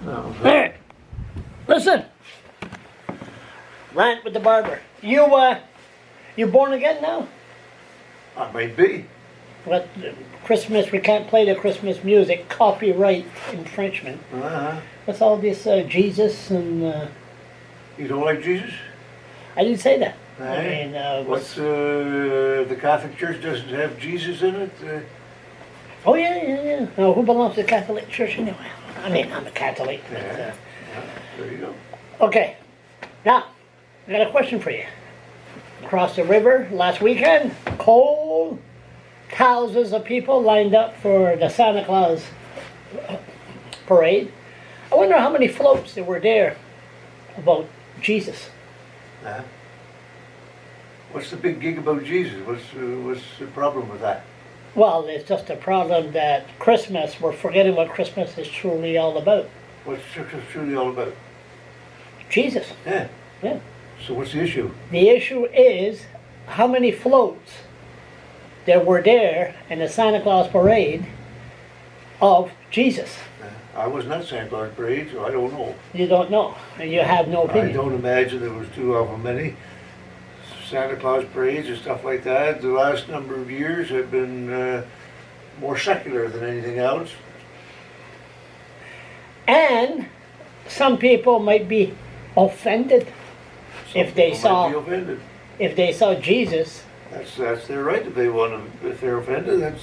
No. Hey, listen. Rant with the barber. You born again now? I might be. But Christmas, we can't play the Christmas music. Copyright infringement. Uh-huh. What's all this Jesus and... You don't like Jesus? I didn't say that. Aye. I mean, What's the Catholic Church doesn't have Jesus in it? Oh, yeah. Now, who belongs to the Catholic Church anyway? I mean, I'm a Catholic. But, Yeah. There you go. Okay. Now, I got a question for you. Across the river last weekend, cold, thousands of people lined up for the Santa Claus parade. I wonder how many floats there were there about Jesus. What's the big gig about Jesus? What's the problem with that? Well, it's just a problem that Christmas, we're forgetting what Christmas is truly all about. What's Christmas truly all about? Jesus. Yeah. Yeah. So what's the issue? The issue is how many floats there were there in the Santa Claus parade of Jesus. I was not Santa Claus parade, so I don't know. You don't know, and you have no I opinion. don't imagine there was too of many Santa Claus parades and stuff like that. The last number of years have been more secular than anything else. And some people might be offended Some if they people might saw be offended. if they saw Jesus. That's their right. If they want to, if they're offended, that's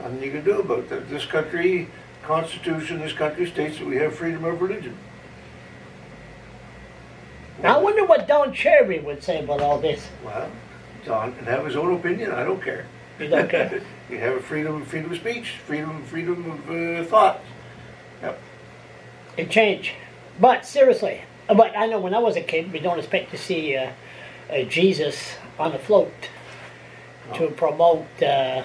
nothing you can do about that. This country, Constitution, this country states that we have freedom of religion. Now, I wonder what Don Cherry would say about all this. Well, Don can have his own opinion. I don't care. You don't care? You have a freedom of speech, freedom of thought. Yep. It changed. But seriously, but I know when I was a kid, we don't expect to see Jesus on a float to promote the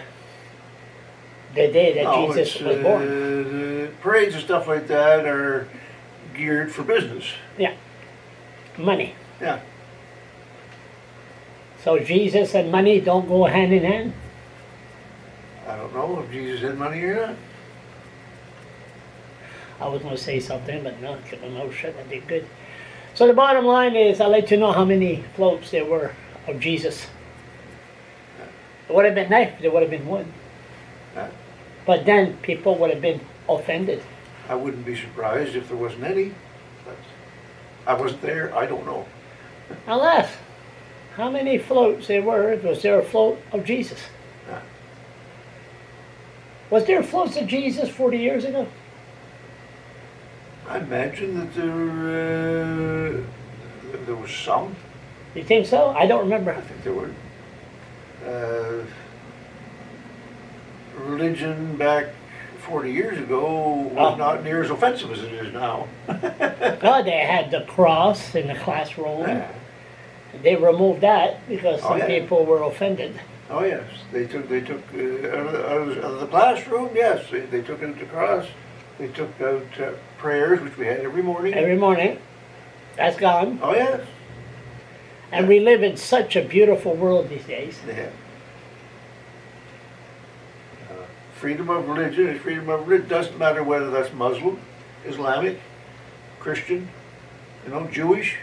day that No, Jesus was born. The parades and stuff like that are geared for business. Yeah. Money. Yeah. So Jesus and money don't go hand in hand? I don't know if Jesus had money or not. I was going to say something, but no, no shit, I did good. So the bottom line is, I'd like to know how many floats there were of Jesus. It would have been nice if there would have been one. Yeah. But then people would have been offended. I wouldn't be surprised if there wasn't any. But I wasn't there. I don't know. I'll ask, how many floats there were? Was there a float of Jesus? Yeah. Was there floats of Jesus 40 years ago? I imagine that there was some. You think so? I don't I remember. think there were. Religion back 40 years ago was not near as offensive as it is now. Oh, they had the cross in the classroom. Yeah. They removed that because some yeah. people were offended. Oh yes, they took out of the classroom. Yes, they took it across. They took out prayers, which we had every morning. Every morning. That's gone. Oh yes. And we live in such a beautiful world these days. Yeah. Freedom of religion is freedom of religion. Doesn't matter whether that's Muslim, Islamic, Christian, Jewish,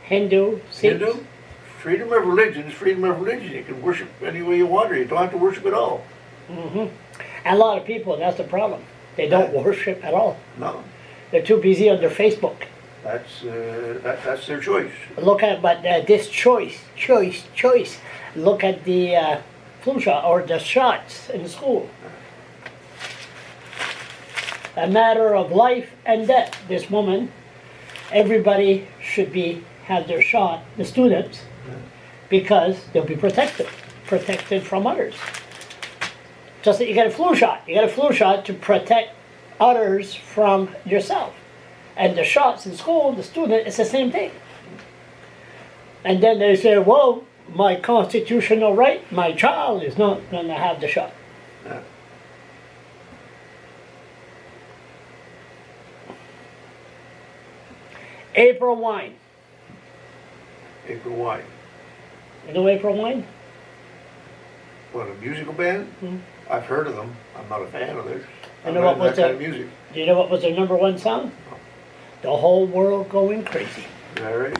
Hindu, Sikh. Hindu. Freedom of religion is freedom of religion. You can worship any way you want, or you don't have to worship at all. Mm-hmm. And a lot of people, that's the problem. They don't worship at all. No, They're too busy on their Facebook. that's their choice. Look at, but this choice. Look at the flu shot or the shots in school. A matter of life and death. This woman, everybody should have their shot, the students, because they'll be protected from others. Just that you get a flu shot. You get a flu shot to protect others from yourself. And the shots in school, the student, it's the same thing. And then they say, well, my constitutional right, my child is not going to have the shot. Yeah. April Wine. April Wine. You know April Wine? What, a musical band? Mhm. I've heard of them. I'm not a fan of theirs. You I'm know not what was into that kind the- of music. Do you know what was their number one song? the whole world going crazy. Is that right?